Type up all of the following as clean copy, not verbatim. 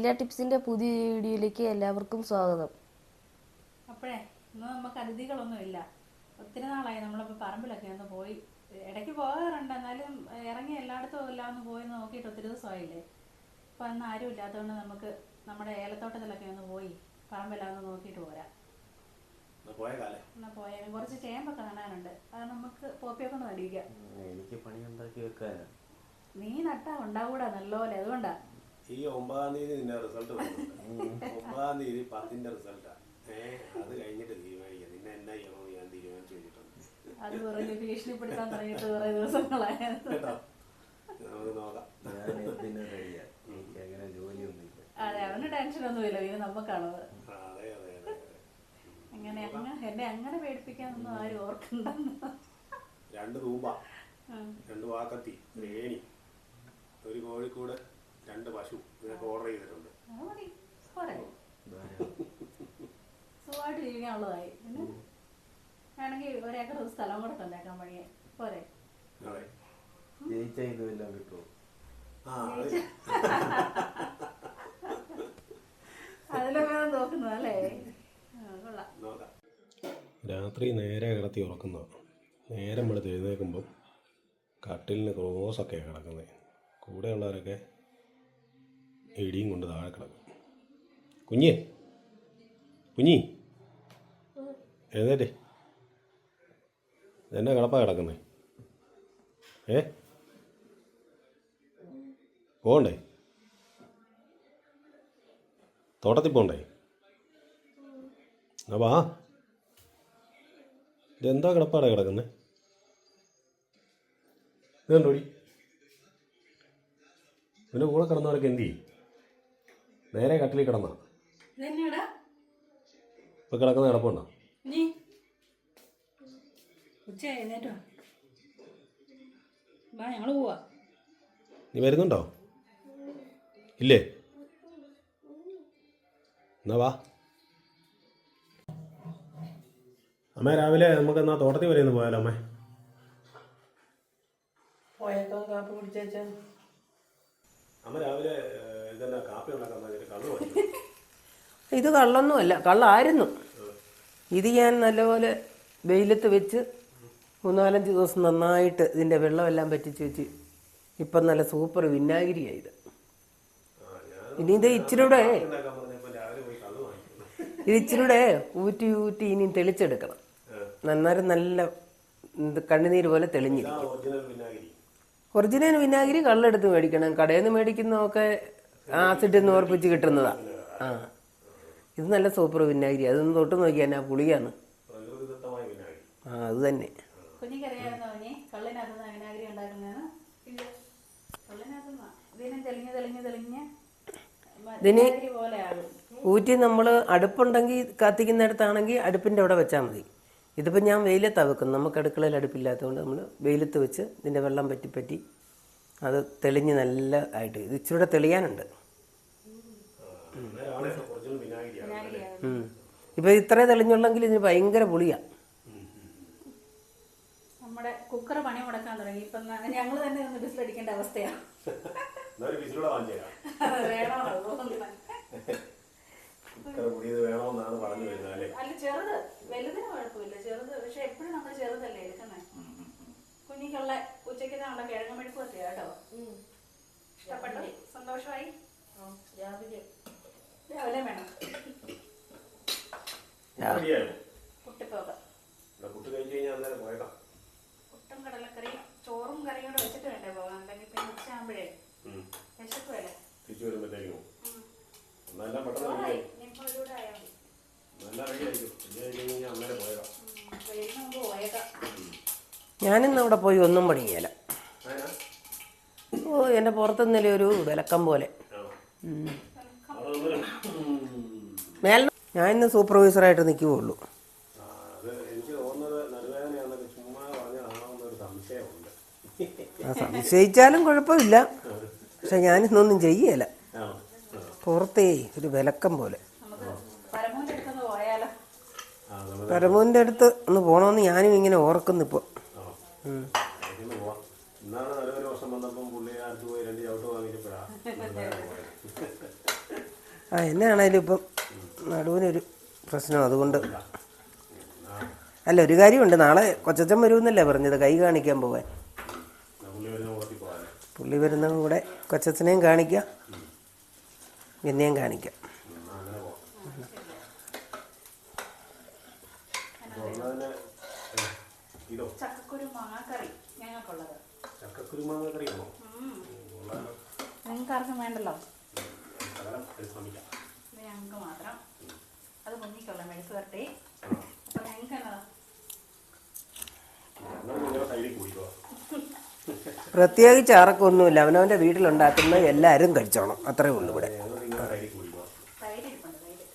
ഷൈല ടിപ്സിന്റെ പുതിയ വീഡിയോയിലേക്ക് എല്ലാവർക്കും സ്വാഗതം. അപ്പോഴേ ഇന്ന് നമുക്ക് അതിഥികളൊന്നുമില്ല. ഒത്തിരി നാളായി നമ്മളിപ്പോൾ പറമ്പിലൊക്കെ ഒന്ന് പോയി, ഇടയ്ക്ക് പോകാറുണ്ട്, എന്നാലും ഇറങ്ങി എല്ലായിടത്തും എല്ലാം ഒന്ന് പോയി നോക്കിയിട്ട് ഒത്തിരി ദിവസമായില്ലേ. അപ്പോൾ അന്ന് ആരും ഇല്ലാത്തതുകൊണ്ട് നമുക്ക് നമ്മുടെ ഏലത്തോട്ടത്തിലൊക്കെ ഒന്ന് പോയി പറമ്പെല്ലാം ഒന്ന് നോക്കിയിട്ട് പോരാം. എന്നാൽ പോയാലും കുറച്ച് ചേമ്പൊക്കെ നടാനുണ്ട്, അത് നമുക്ക് പോപ്പിയൊക്കെ ഒന്ന് നടിക്കാം. എനിക്ക് പണി ഉണ്ടാക്കി വെക്കാൻ നീ നട്ടാ ഉണ്ടാവൂടാ നല്ലപോലെ, അതുകൊണ്ടാ. ഈ 9-ാം തീയതി നിന്റെ റിസൾട്ട് വരുന്നുണ്ട്. 9-ാം തീയതി 10ന്റെ റിസൾട്ടാ. അത് കഴിഞ്ഞിട്ട് തീരുമാനിക്കാം നിന്നെ എന്നാ ചെയ്യണമെന്ന് ഞാൻ തീരുമാനിച്ചു കഴിഞ്ഞിട്ടുണ്ട്. അത് പറഞ്ഞ് ഭീഷണിപ്പെടുത്താൻ തുടങ്ങിയിട്ട് കുറെ ദിവസങ്ങളായത്. നമുക്ക് നോക്കാം. എനിക്ക് അങ്ങനെ ജോലിയൊന്നുമില്ല. അതെ, അവന് ടെൻഷനൊന്നുമില്ല, ഇത് നമുക്കാണത്. അതെ അതെ അതെ അങ്ങനെ എന്നെ അങ്ങനെ പേടിപ്പിക്കാനൊന്നും ആരും ഓർക്കണ്ടെന്ന്. 2 തൂമ്പ, 2 വാക്കത്തി, ഒരു ഏണി, ഒരു കോഴിക്കൂട്, 2 പശു ഇതൊക്കെ ഓർഡർ ചെയ്തിട്ടുണ്ട്. സുഖമായിട്ട് ജീവിക്കാനുള്ളതായി. പിന്നെ വേണമെങ്കിൽ 1 ഏക്കർ സ്ഥലം കൂടെ തന്നേക്കാൻ പണിയെ പോരെ. ജയിച്ച ഇതെല്ലാം കിട്ടുമോ? അതിലൊക്കെ നോക്കുന്നത് അല്ലേ? കൊള്ളാം. രാത്രി നേരെ കിടത്തി ഉറക്കുന്ന, നേരം വെളുത്ത് എഴുന്നേൽക്കുമ്പം കട്ടിലിന് ക്രോസൊക്കെയാണ് കിടക്കുന്നത്. കൂടെയുള്ളവരൊക്കെ ഇടിയും കൊണ്ട് താഴെ കിടക്കും. കുഞ്ഞി എഴുന്നേറ്റേ, എന്നാ കിടപ്പാ കിടക്കുന്നേ? പോകണ്ടേ? തോട്ടത്തിൽ പോകണ്ടേ? വാ. ഇതെന്താ കിടപ്പാടാ കിടക്കുന്നേ? ഇതുണ്ടോടി, ഇതിൻ്റെ കൂടെ കിടന്നവരൊക്കെ എന്ത് ചെയ്യും? നേരെ കട്ടിലിൽ കിടന്നാ ഇപ്പം കിടക്കുന്ന കിടപ്പുണ്ടോ? ഞങ്ങൾ പോവാ. നീ വരുന്നുണ്ടോ? ഇല്ലേ? എന്നാ വാ. അമ്മ രാവിലെ നമുക്ക് എന്നാ തോട്ടത്തിൽ വരെ ഒന്ന് പോയാലോ? അമ്മേ കാപ്പി കുടിച്ചാ അമ്മ രാവിലെ ഇതെന്നാ കാപ്പി ഉണ്ടാക്കാൻ കള്ളു പോയി? ഇത് കള്ളൊന്നുമല്ല, കള്ളായിരുന്നു. ഇത് ഞാൻ നല്ലപോലെ വെയിലത്ത് വെച്ച് 3-4 ദിവസം നന്നായിട്ട് ഇതിൻ്റെ വെള്ളമെല്ലാം പറ്റിച്ച് വെച്ച് ഇപ്പം നല്ല സൂപ്പർ വിനാഗിരിയായത്. ഇനി ഇത് ഇച്ചിരൂടെ ഊറ്റി ഇനിയും തെളിച്ചെടുക്കണം. നന്നാരും നല്ല കണ്ണുനീര് പോലെ തെളിഞ്ഞിരിക്കും. ഒറിജിനൽ വിനാഗിരി കള്ളെടുത്ത് മേടിക്കണം. കടയിൽ നിന്ന് മേടിക്കുന്നതൊക്കെ ആസിഡ് എന്ന് ഓർപ്പിച്ച് കിട്ടുന്നതാണ്. ഇത് നല്ല സൂപ്പർ വിനാഗിരി. അതൊന്ന് തൊട്ട് നോക്കിയാൽ ആ പുളിയാണ്. അത് തന്നെ. ഇതിന് ഊറ്റി നമ്മൾ അടുപ്പുണ്ടെങ്കിൽ കത്തിക്കുന്നിടത്താണെങ്കിൽ അടുപ്പിൻ്റെ അവിടെ വെച്ചാൽ മതി. ഇതിപ്പോൾ ഞാൻ വെയിലത്താണ് വെക്കുന്നത്. നമുക്ക് അടുക്കളയിൽ അടുപ്പില്ലാത്തതുകൊണ്ട് നമ്മൾ വെയിലത്ത് വെച്ച് ഇതിൻ്റെ വെള്ളം പറ്റി അത് തെളിഞ്ഞ് നല്ല ആയിട്ട് ഇത് ഇച്ചിരൂടെ തെളിയാനുണ്ട്. ഇപ്പോൾ ഇത്രേ തെളിഞ്ഞുള്ളെങ്കിൽ ഇതിന് ഭയങ്കര പുളിയാണ്. നമ്മുടെ കുക്കർ പണി മുടക്കാൻ തുടങ്ങി. ഇപ്പം ഞങ്ങൾ തന്നെ ഒന്ന് വിസിലടിക്കേണ്ട അവസ്ഥയാണ്. അല്ല, ചെറുത് വലുതിന് കുഴപ്പമില്ല, ചെറുത്. പക്ഷെ എപ്പോഴും നമ്മൾ ചെറുതല്ലേ എടുക്കുന്നത്. കുഞ്ഞിക്കുള്ള ഉച്ചയ്ക്കുള്ള കിഴങ്ങ് മെഴുക്ക് വത്തിയാ കേട്ടോ. ഇഷ്ടപ്പെട്ടു, സന്തോഷമായി. രാവിലെ വേണം കുട്ടിപ്പോക. പുട്ടും കടലക്കറിയും ചോറും കറിയും കൂടെ വെച്ചിട്ട് വേണ്ടേ പോകാൻ. അല്ലെങ്കിൽ പിന്നെ ഉച്ചയാകുമ്പോഴേ വിശപ്പ് വേലേ. ഞാനിന്ന് അവിടെ പോയി ഒന്നും പണിയല. എൻ്റെ പുറത്തുനിന്നല്ലേ ഒരു വിലക്കം പോലെ. ഞാൻ ഇന്ന് സൂപ്പർവൈസറായിട്ട് നിൽക്കുകയുള്ളൂ. സംശയിച്ചാലും കുഴപ്പമില്ല, പക്ഷെ ഞാനിന്നൊന്നും ചെയ്യല. പുറത്തേ ഒരു വിലക്കം പോലെ. പരമൂൻ്റെ അടുത്ത് ഒന്ന് പോകണമെന്ന് ഞാനും ഇങ്ങനെ ഓർക്കുന്നു ഇപ്പോൾ. ആ എന്നാണേലും ഇപ്പം നടുവിനൊരു പ്രശ്നം അതുകൊണ്ട്. അല്ല ഒരു കാര്യമുണ്ട്, നാളെ കൊച്ചച്ചൻ വരുമെന്നല്ലേ പറഞ്ഞത് കൈ കാണിക്കാൻ പോകാൻ. പുള്ളി വരുന്ന കൂടെ കൊച്ചച്ചനെയും കാണിക്കാം, എന്നെയും കാണിക്കാം. ചക്കക്കുരു മാങ്ങാക്കറി ഞങ്ങൾക്കുള്ളത്. ചക്കക്കുരു മാങ്ങാക്കറിയാണോ? നിങ്ങൾക്ക് ആർക്കും വേണ്ടല്ലോ, ഞങ്ങൾക്ക് മാത്രം. അത് കുഞ്ഞിക്കുള്ള മെഴുക്ക് വരട്ടി. അപ്പൊ ഞങ്ങൾക്ക് എന്നതാ പ്രത്യേകിച്ച് ആർക്കൊന്നുമില്ല, അവനവൻ്റെ വീട്ടിലുണ്ടാക്കുന്നത് എല്ലാവരും കഴിച്ചോണം, അത്രേ ഉള്ളൂ ഇവിടെ. തൈര് ഇരിപ്പുണ്ട്, തൈര്.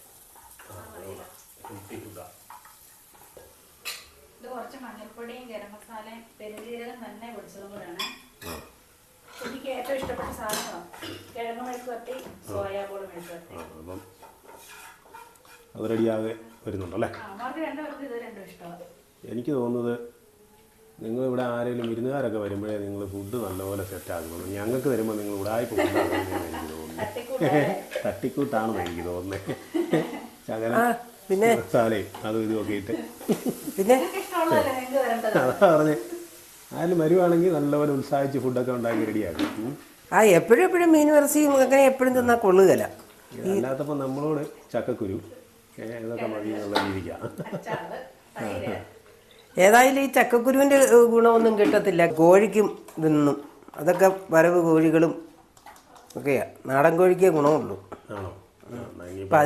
ഇത് കുറച്ച് മഞ്ഞൾപ്പൊടിയും ഗരം മസാലയും പെരുംജീരകം തന്നെ പൊടിച്ചതും കൂടെയാണ്. എനിക്ക് ഏറ്റവും ഇഷ്ടപ്പെട്ട സാധനമാണ് കിഴങ്ങ് മെഴുക്ക് വരട്ടി, സോയാബോൾ മെഴുക്ക് വരട്ടി. അപ്പം അത് റെഡിയാകെ വരുന്നുണ്ടല്ലേ? അവർക്ക് രണ്ടുപേർക്കും ഇത് രണ്ടും ഇഷ്ടമാണ്. എനിക്ക് തോന്നുന്നത് നിങ്ങളിവിടെ ആരെങ്കിലും വിരുന്നുകാരൊക്കെ വരുമ്പോഴേ നിങ്ങൾ ഫുഡ് നല്ലപോലെ സെറ്റ് ആക്കണം. ഞങ്ങൾക്ക് വരുമ്പോൾ നിങ്ങൾ ഉടായ്പ കൊണ്ടാകുമെന്ന് എനിക്ക് തോന്നുന്നു. തട്ടിക്കൂട്ടാണെന്ന് എനിക്ക് തോന്നുന്നത്. ശകലം പിന്നെ മസാലയും അതും ഇതുമൊക്കെ ഇട്ട് പിന്നെ ഇഷ്ടമുള്ളതല്ലേ നിങ്ങൾക്ക് വരേണ്ടത്. അതാ പറഞ്ഞ് ആരും വരുവാണെങ്കിൽ നല്ലപോലെ ഉത്സാഹിച്ച് ഫുഡൊക്കെ ഉണ്ടാക്കി റെഡിയാക്കും. എപ്പോഴും മീൻ ഇറച്ചിയും അങ്ങനെ എപ്പോഴും തിന്നാൽ കൊള്ളുകയില്ല. അല്ലാത്തപ്പോൾ നമ്മളോട് ചക്കക്കുരു ഇതൊക്കെ മതി എന്നുള്ള രീതിക്കാണ്. അച്ചാറ്, തൈര്. ഏതായാലും ഈ ചക്കക്കുരുവിൻ്റെ ഗുണമൊന്നും കിട്ടത്തില്ല കോഴിക്കും ഇതൊന്നും. അതൊക്കെ വരവ് കോഴികളും ഒക്കെയാണ്, നാടൻ കോഴിക്കേ ഗുണമുള്ളൂ. ആണോ? അപ്പം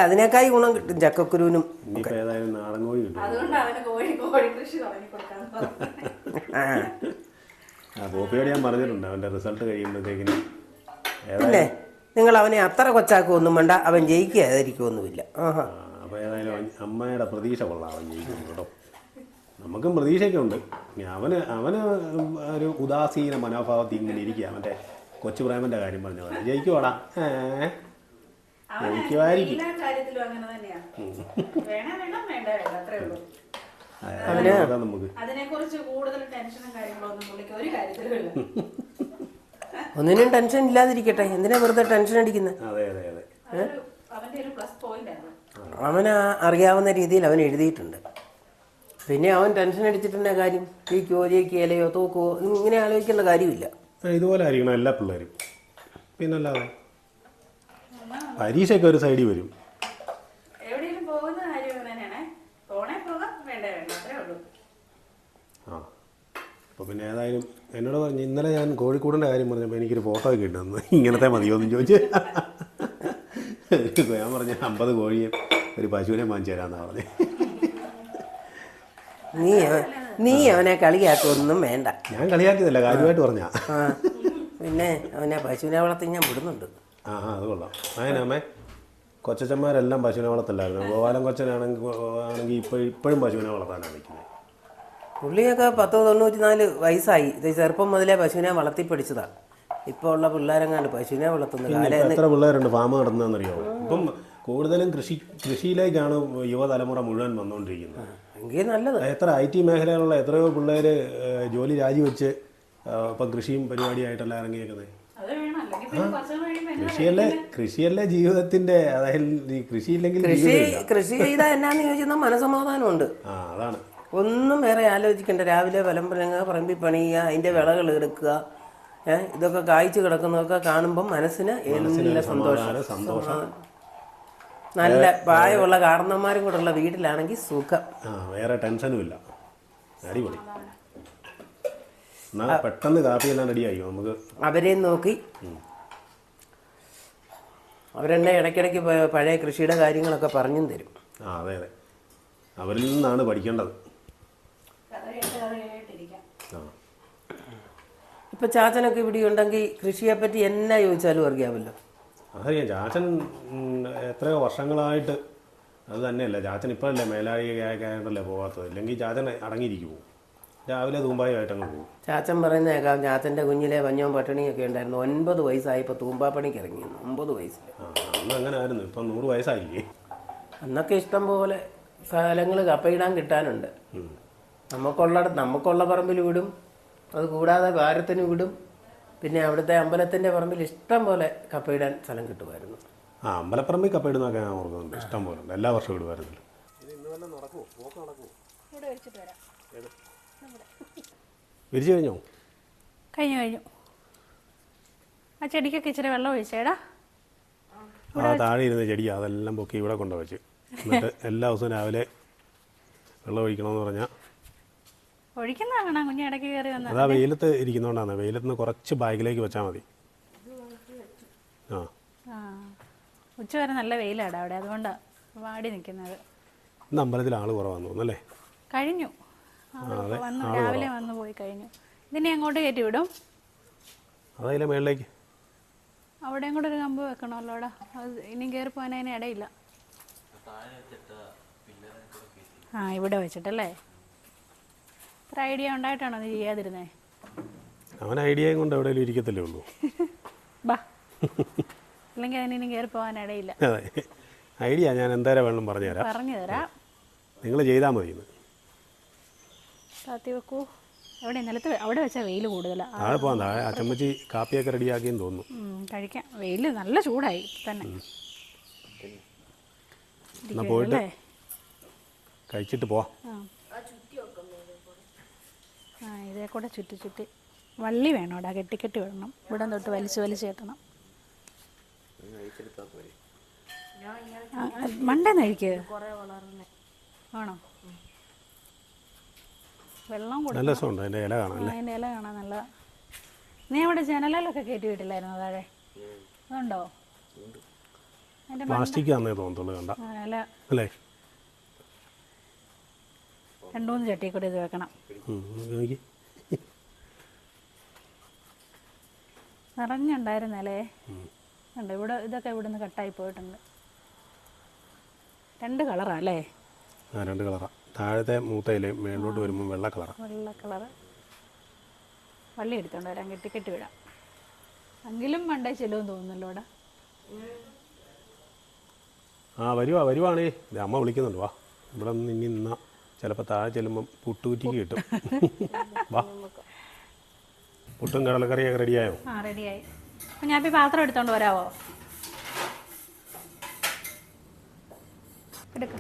അതിനേക്കായി ഗുണം കിട്ടും ചക്കക്കുരുവിനും. ഇനിയിപ്പോൾ ഏതായാലും നാടൻ കോഴി കിട്ടും. അതുകൊണ്ട് അവന് കോഴി കൃഷി തുടങ്ങി കൊടുക്കാൻ. പോപ്പിയോട് ഞാൻ പറഞ്ഞിട്ടുണ്ട് അവൻ്റെ റിസൾട്ട് കഴിയുമ്പോഴത്തേക്കിനും. പിന്നെ നിങ്ങൾ അവനെ അത്ര കൊച്ചാക്കുമൊന്നും വേണ്ട, അവൻ ജയിക്കാതിരിക്കുമൊന്നുമില്ല. അപ്പോൾ ഏതായാലും അമ്മയുടെ പ്രതീക്ഷ കൊള്ളാം, അവൻ ജയിക്കുന്നു കേട്ടോ. നമുക്കും പ്രതീക്ഷയൊക്കെ ഉണ്ട്. അവന് ഒരു ഉദാസീന മനോഭാവത്തിൽ ഇങ്ങനെ ഇരിക്കുക. മറ്റേ കൊച്ചു പ്രേമൻ്റെ കാര്യം പറഞ്ഞ പോലെ ജയിക്കുവാടാ, ജയിക്കുമായിരിക്കും. നമുക്ക് അതിനെക്കുറിച്ച് കൂടുതൽ ടെൻഷനും കാര്യങ്ങളൊന്നും പുള്ളിക്ക് ഒരു കാര്യത്തിലും ഇല്ല. ഒന്നിനും ടെൻഷൻ ഇല്ലാതിരിക്കട്ടെ, എന്തിനാ വെറുതെ ടെൻഷൻ അടിക്കുന്നത്? അതെ അതെ അതെ, അവന്റെ ഒരു പ്ലസ് പോയിന്റ് ആണ്. അവന് അറിയാവുന്ന രീതിയിൽ അവൻ എഴുതിയിട്ടുണ്ട്. പിന്നെ അവൻ ടെൻഷൻ അടിച്ചിട്ടുള്ള കാര്യം ജയിക്കുകയോ തോക്കുവോ ഇങ്ങനെ ആലോചിക്കേണ്ട കാര്യമില്ല. ഇതുപോലെ ആയിരിക്കണം എല്ലാ പിള്ളേരും. പിന്നല്ലാതെ പരീക്ഷയൊക്കെ ഒരു സൈഡിൽ വരും. എവിടെയെങ്കിലും പോകുന്ന കാര്യം തന്നെയാണ്, പോണേ പോകാം, വേണ്ട അത്രേ ഉള്ളൂ. അപ്പോൾ പിന്നെ ഏതായാലും എന്നോട് പറഞ്ഞു, ഇന്നലെ ഞാൻ കോഴിക്കോടിൻ്റെ കാര്യം പറഞ്ഞപ്പോൾ എനിക്കൊരു ഫോട്ടോ ഒക്കെ ഇട്ടുതന്നു. ഇങ്ങനത്തെ മതിയോന്നും ചോദിച്ചു. ഞാൻ പറഞ്ഞു 50 കോഴിയെ ഒരു പശുവിനെ വാങ്ങിച്ചു തരാമെന്നാണ് പറഞ്ഞത്. നീ അവനെ കളിയാക്കൊന്നും വേണ്ട. ഞാൻ കളിയാക്കിയതല്ല, കാര്യമായിട്ട് പറഞ്ഞാ. പിന്നെ അവനെ പശുവിനെ വളർത്തി ഞാൻ വിടുന്നുണ്ട്. അത് കൊള്ളാം. അതിനമ്മേ കൊച്ചന്മാരെല്ലാം പശുവിനെ വളർത്തല്ലായിരുന്നു. ഗോപാലൻ കൊച്ചനാണെങ്കിൽ ഇപ്പോഴും പശുവിനെ വളർത്താനാണ് നിൽക്കുന്നത്. പുള്ളിയൊക്കെ 10-94 വയസ്സായി. ഇത് ചെറുപ്പം മുതലേ പശുവിനെ വളർത്തി പഠിച്ചതാണ്. ഇപ്പോൾ ഉള്ള പിള്ളേരെങ്ങാണ്ട് പശുവിനെ വളർത്തുന്നത്. എത്ര പിള്ളേരുണ്ട് ഫാം നടന്നതെന്നറിയോ? ഇപ്പം കൂടുതലും കൃഷിയിലേക്കാണ് യുവതലമുറ മുഴുവൻ വന്നുകൊണ്ടിരിക്കുന്നത്. എങ്കിൽ നല്ലത്. എത്ര IT മേഖലയിലുള്ള എത്രയോ പിള്ളേർ ജോലി രാജിവെച്ച് ഇപ്പം കൃഷിയും പരിപാടിയായിട്ടല്ല ഇറങ്ങിയേക്കുന്നത്. കൃഷിയല്ലേ ജീവിതത്തിന്റെ, അതായത് കൃഷിയില്ലെങ്കിൽ കൃഷി ചെയ്താൽ എന്നാന്ന് ചോദിച്ചാൽ മനസമാധാനമുണ്ട്. അതാണ്. ഒന്നും വേറെ ആലോചിക്കണ്ട. രാവിലെ പറമ്പിൽ പണിയുക, അതിൻ്റെ വിളകൾ എടുക്കുക, ഇതൊക്കെ കായ്ച്ചു കിടക്കുന്നതൊക്കെ കാണുമ്പം മനസ്സിന് നല്ല സന്തോഷം. നല്ല പ്രായമുള്ള കാരണന്മാരും കൂടെ ഉള്ള വീട്ടിലാണെങ്കിൽ സുഖം. വേറെ ടെൻഷനും ഇല്ല. അടിപൊളി. എന്നാൽ പെട്ടെന്ന് കാപ്പിയെല്ലാം റെഡിയായി നമുക്ക്. അവരെയും നോക്കി അവരെന്നെ ഇടയ്ക്കിടയ്ക്ക് പഴയ കൃഷിയുടെ കാര്യങ്ങളൊക്കെ പറഞ്ഞും തരും. അതെ അതെ, അവരിൽ നിന്നാണ് പഠിക്കേണ്ടത്. ഇപ്പം ചാച്ചനൊക്കെ ഇവിടെ ഉണ്ടെങ്കിൽ കൃഷിയെപ്പറ്റി എന്നാ ചോദിച്ചാലും അറിയാമല്ലോ. അതറിയാം. ചാച്ചൻ എത്രയോ വർഷങ്ങളായിട്ട് അത് തന്നെയല്ല. ചാച്ചൻ ഇപ്പോഴല്ലേ മേലാഴികയായിട്ടല്ലേ പോകാത്തത്. ഇല്ലെങ്കിൽ ചാച്ചൻ അടങ്ങിയിരിക്കുമോ? രാവിലെ തൂമ്പായുമായിട്ടങ്ങ് പോകും. ചാച്ചൻ പറയുന്ന കേൾക്കാം, ചാച്ചൻ്റെ കുഞ്ഞിലെ പഞ്ഞവും പട്ടിണിയൊക്കെ ഉണ്ടായിരുന്നു. 9 വയസ്സായപ്പോൾ തൂമ്പാപ്പണിക്ക് ഇറങ്ങി. 9 വയസ്സിൽ. അന്ന് അങ്ങനെ ആയിരുന്നു. ഇപ്പം 100 വയസ്സായില്ലേ? അന്നൊക്കെ ഇഷ്ടം പോലെ സ്ഥലങ്ങൾ കപ്പയിടാൻ കിട്ടാനുണ്ട്. നമുക്കുള്ള പറമ്പിൽ വിടും, അത് കൂടാതെ ഭാരത്തിന് വിടും. പിന്നെ അവിടുത്തെ അമ്പലത്തിൻ്റെ പറമ്പിൽ ഇഷ്ടം പോലെ കപ്പയിടാൻ സ്ഥലം കിട്ടുമായിരുന്നു. ആ അമ്പലപ്പറമ്പിൽ കപ്പ ഇടുന്നൊക്കെ ഞാൻ ഓർക്കുന്നുണ്ട്, ഇഷ്ടം പോലെ ഉണ്ട്, എല്ലാ വർഷവും ഇടുമായിരുന്നില്ല. ഇന്ന് വല്ല നടക്കുമോ, പോക്ക് നടക്കുമോ? ഇവിടെ വിരിച്ചിട്ട് വരാം. വിരിച്ചു കഴിഞ്ഞോ? കഴിഞ്ഞു. ആ ചെടിക്കൊക്കെ ഇച്ചിരി വെള്ളം ഒഴിച്ചേടാ. ആ താഴെ ഇരുന്ന ചെടി അതെല്ലാം പൊക്കി ഇവിടെ കൊണ്ടുവച്ച്, എന്നിട്ട് എല്ലാ ദിവസവും രാവിലെ വെള്ളം ഒഴിക്കണമെന്ന് പറഞ്ഞാൽ ഒഴിക്കുന്ന കാണാം കുഞ്ഞ് ഇടയ്ക്ക് കയറി വന്ന. അതാ വെയിലത്ത് ഇരിക്കുന്നതുകൊണ്ടാണ്, വെയിലത്ത് നിന്ന് കുറച്ച് ബാഗിലേക്ക് വെച്ചാൽ മതി. ആ ഉച്ച വരെ നല്ല വെയിലാടാ അവിടെ, അതുകൊണ്ടാണ് വാടി നിൽക്കുന്നത്. ഇന്ന് അമ്പലത്തിൽ ആൾ കുറവാന്ന് തോന്നുന്നു അല്ലേ? കഴിഞ്ഞു, വന്നു രാവിലെ വന്നു പോയി കഴിഞ്ഞു. ഇതിനെ അങ്ങോട്ട് കയറ്റി വിടും. അതതിലെ മേളിലേക്ക് അവിടെയും കൂടെ ഒരു കമ്പ് വെക്കണമല്ലോ അവിടെ, അത് ഇനിയും കയറി പോകാൻ അതിന് ഇടയില്ല. ആ ഇവിടെ വെച്ചിട്ടല്ലേ? ഇത്ര ഐഡിയ ഉണ്ടായിട്ടാണോ നീ ചെയ്യാതിരുന്നേ? അവൻ ഐഡിയയും കൊണ്ട് എവിടെയെങ്കിലും ഇരിക്കത്തല്ലേ ഉള്ളൂ. ബാ, അല്ലെങ്കിൽ അതിനും കയറി പോകാൻ ഇടയില്ല. അതെ, ഐഡിയ ഞാൻ എന്തായാലും വേണം പറഞ്ഞുതരാം. പറഞ്ഞു തരാം, നിങ്ങൾ ചെയ്താൽ മതി. ഇന്ന് താത്തി വെക്കൂ. എവിടെ നിലത്ത് അവിടെ വെച്ചാൽ വെയിൽ കൂടുതലാണ്. താഴെ പോകാം, താഴെ അച്ചമ്മച്ചി കാപ്പിയൊക്കെ റെഡിയാക്കിയെന്ന് തോന്നുന്നു. കഴിക്കാം. വെയിൽ നല്ല ചൂടായി തന്നെ. എന്നാൽ പോയിട്ട് കഴിച്ചിട്ട് പോവാം. ആ ഇതേ കൂടെ ചുറ്റി വള്ളി വേണം അവിടെ, കെട്ടിക്കെട്ടി വിടണം. ഇവിടെ തൊട്ട് വലിച്ച് കെട്ടണം. മണ്ടേന്ന് കഴിക്ക്. ആണോ? വെള്ളം നല്ല രസമുണ്ട് അതിൻ്റെ ഇല കാണാൻ. അതിൻ്റെ ഇല കാണാൻ നല്ല. നീ അവിടെ ജനലിലൊക്കെ കയറ്റി വിട്ടില്ലായിരുന്നു താഴെ? അതുണ്ടോ? അതിൻ്റെ പ്ലാസ്റ്റിക് ആണെന്നേ തോന്നത്തുള്ളൂ കണ്ട ഇല അല്ലേ? 2-3 ചട്ടി കൂടി ഇത് വെക്കണം. നോക്കി നിറഞ്ഞുണ്ടായിരുന്നല്ലേ? ഉണ്ട് ഇവിടെ. ഇതൊക്കെ ഇവിടുന്ന് കട്ടായി പോയിട്ടുണ്ട്. 2 കളറാ അല്ലേ? ആ 2 കളറാണ്. താഴത്തെ മൂത്തയിലയും മേളിലോട്ട് വരുമ്പോൾ വെള്ള കളറാണ്. വെള്ള കളറ്. വള്ളി എടുത്തോണ്ട് വരാം, കെട്ടി വിടാം. എങ്കിലും മണ്ടേ ചെല്ലുമെന്ന് തോന്നുന്നല്ലോ അവിടെ. ആ വരുവാണേ. ഇത് അമ്മ വിളിക്കുന്നുണ്ട്, വാ. ഇവിടെ നിന്ന് ഇനി നിന്നാൽ ചിലപ്പോൾ താഴെ ചെല്ലുമ്പം പുട്ടുകുറ്റിക്ക് കിട്ടും. വാ. പുട്ടും കടലക്കറിയൊക്കെ റെഡിയായോ? ആ റെഡിയായി. അപ്പം ഞാൻ ഇപ്പോൾ പാത്രം എടുത്തോണ്ട് വരാവോ? എടുക്ക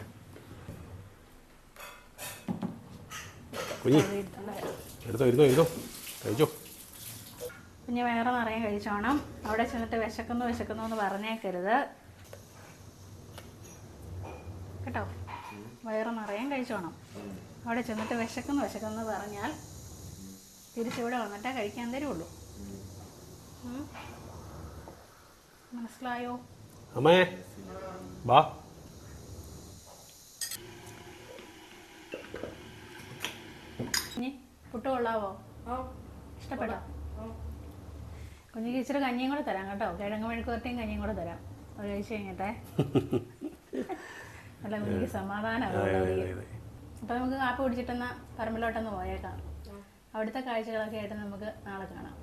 കുഞ്ഞി എടുത്തോ കഴിച്ചോ. കുഞ്ഞ് വേറെ നിറയെ കഴിച്ചോണം. അവിടെ ചെന്നിട്ട് വിശക്കുന്നു എന്ന് പറഞ്ഞേക്കരുത് കേട്ടോ. വയറ് നിറയെ കഴിച്ചോണം. അവിടെ ചെന്നിട്ട് വിശക്കുന്നു പറഞ്ഞാൽ തിരിച്ചിവിടെ വന്നിട്ടേ കഴിക്കാൻ തരുള്ളൂ. മനസ്സിലായോ? അമ്മേ വാ. കുഞ്ഞി പുട്ട് കൊള്ളാവോ? ഇഷ്ടപ്പെട്ടോ? കുഞ്ഞിക്ക് ഇച്ചിരി കഞ്ഞിയും കൂടെ തരാം കേട്ടോ. കിഴങ്ങ് മെഴുക്കുവരട്ടിയും കഞ്ഞിയും കൂടെ തരാം. അത് കഴിച്ച് കഴിഞ്ഞിട്ടേ അല്ല കുഞ്ഞിക്ക് സമാധാനമാകും. അപ്പോൾ നമുക്ക് കാപ്പി കുടിച്ചിട്ടെന്നാൽ പറമ്പിലോട്ടൊന്ന് പോയേക്കാം. അവിടുത്തെ കാഴ്ചകളൊക്കെ ആയിട്ട് നമുക്ക് നാളെ കാണാം.